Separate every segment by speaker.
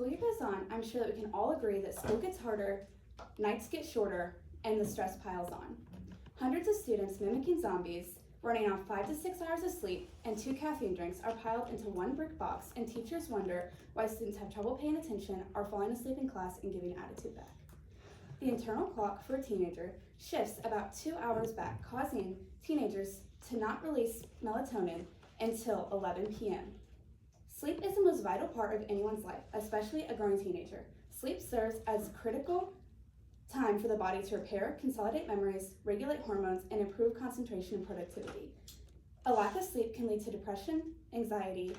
Speaker 1: school year goes on, I'm sure that we can all agree that school gets harder, nights get shorter, and the stress piles on. Hundreds of students mimicking zombies, running on 5 to 6 hours of sleep, and 2 caffeine drinks are piled into one brick box, and teachers wonder why students have trouble paying attention, are falling asleep in class, and giving attitude back. The internal clock for a teenager shifts about 2 hours back, causing teenagers to not release melatonin until 11 p.m. Sleep is the most vital part of anyone's life, especially a growing teenager. Sleep serves as critical time for the body to repair, consolidate memories, regulate hormones, and improve concentration and productivity. A lack of sleep can lead to depression, anxiety,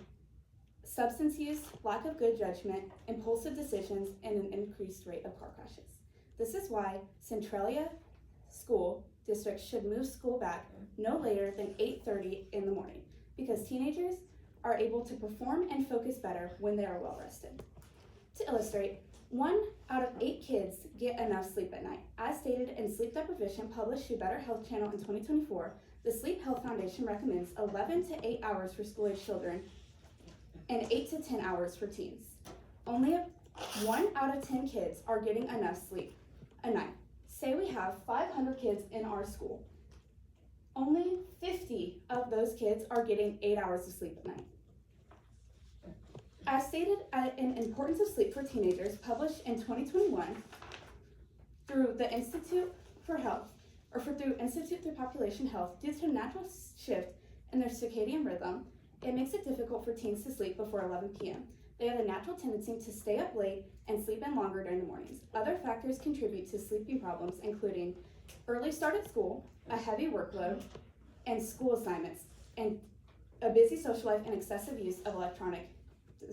Speaker 1: substance use, lack of good judgment, impulsive decisions, and an increased rate of car crashes. This is why Centralia School District should move school back no later than 8:30 in the morning, because teenagers are able to perform and focus better when they are well rested. To illustrate, 1 out of 8 kids get enough sleep at night. As stated in Sleep Deprivation, published through Better Health Channel in 2024, the Sleep Health Foundation recommends 11 to 8 hours for school-age children and 8 to 10 hours for teens. Only 1 out of 10 kids are getting enough sleep a night. Say we have 500 kids in our school. Only 50 of those kids are getting 8 hours of sleep at night. As stated in Importance of Sleep for Teenagers, published in 2021 through the Institute for Health, through Institute for Population Health, due to a natural shift in their circadian rhythm, it makes it difficult for teens to sleep before 11 p.m. They have a natural tendency to stay up late and sleep in longer during the mornings. Other factors contribute to sleeping problems, including early start at school, a heavy workload, and school assignments, and a busy social life and excessive use of electronic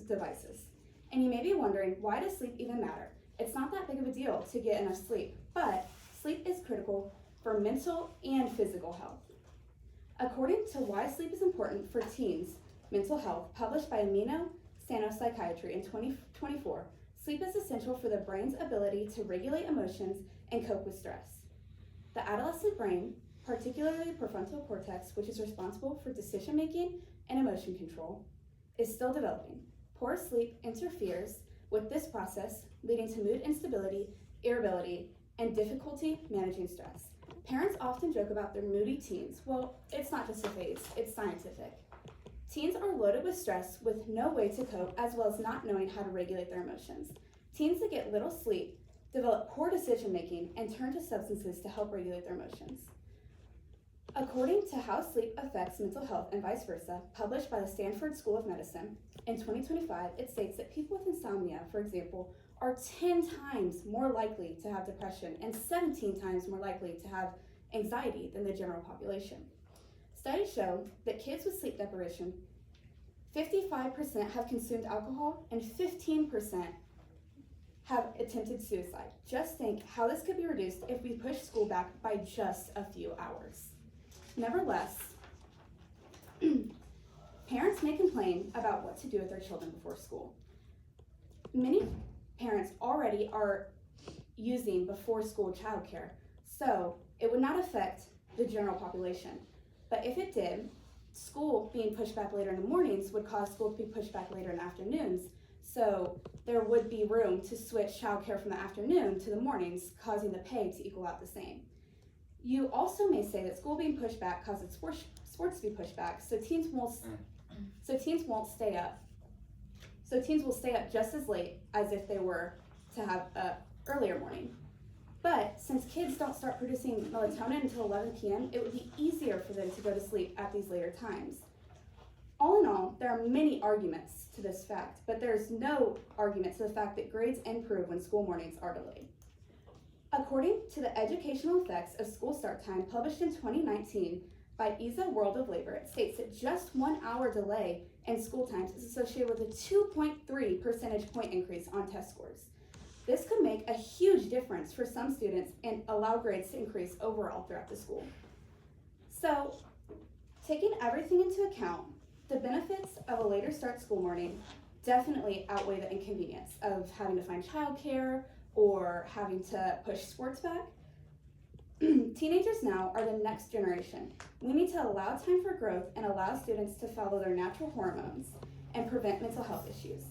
Speaker 1: devices. And you may be wondering, why does sleep even matter? It's not that big of a deal to get enough sleep, but sleep is critical for mental and physical health. According to Why Sleep is Important for Teens' Mental Health, published by Amino Psychiatry in 2024, sleep is essential for the brain's ability to regulate emotions and cope with stress. The adolescent brain, particularly the prefrontal cortex, which is responsible for decision-making and emotion control, is still developing. Poor sleep interferes with this process, leading to mood instability, irritability, and difficulty managing stress. Parents often joke about their moody teens. Well, it's not just a phase, it's scientific. Teens are loaded with stress with no way to cope, as well as not knowing how to regulate their emotions. Teens that get little sleep develop poor decision-making and turn to substances to help regulate their emotions. According to How Sleep Affects Mental Health and Vice Versa, published by the Stanford School of Medicine in 2025, it states that people with insomnia, for example, are 10 times more likely to have depression and 17 times more likely to have anxiety than the general population. Studies show that kids with sleep deprivation, 55% have consumed alcohol and 15% have attempted suicide. Just think how this could be reduced if we push school back by just a few hours. Nevertheless, parents may complain about what to do with their children before school. Many parents already are using before school childcare, so it would not affect the general population. But if it did, school being pushed back later in the mornings would cause school to be pushed back later in the afternoons, so there would be room to switch childcare from the afternoon to the mornings, causing the pay to equal out the same. You also may say that school being pushed back causes sports to be pushed back, so teens won't stay up. So teens will stay up just as late as if they were to have an earlier morning. But since kids don't start producing melatonin until 11 p.m., it would be easier for them to go to sleep at these later times. All in all, there are many arguments to this fact, but there's no argument to the fact that grades improve when school mornings are delayed. According to the Educational Effects of School Start Time, published in 2019 by ESA World of Labor, it states that just 1 hour delay in school times is associated with a 2.3 percentage point increase on test scores. This could make a huge difference for some students and allow grades to increase overall throughout the school. So, taking everything into account, the benefits of a later start school morning definitely outweigh the inconvenience of having to find childcare or having to push sports back. Teenagers now are the next generation. We need to allow time for growth and allow students to follow their natural hormones and prevent mental health issues.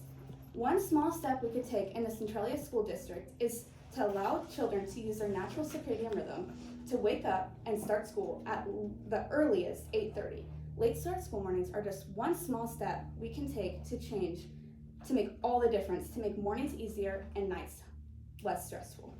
Speaker 1: One small step we could take in the Centralia School District is to allow children to use their natural circadian rhythm to wake up and start school at the earliest 8:30. Late start school mornings are just one small step we can take to make all the difference, to make mornings easier and nights less stressful.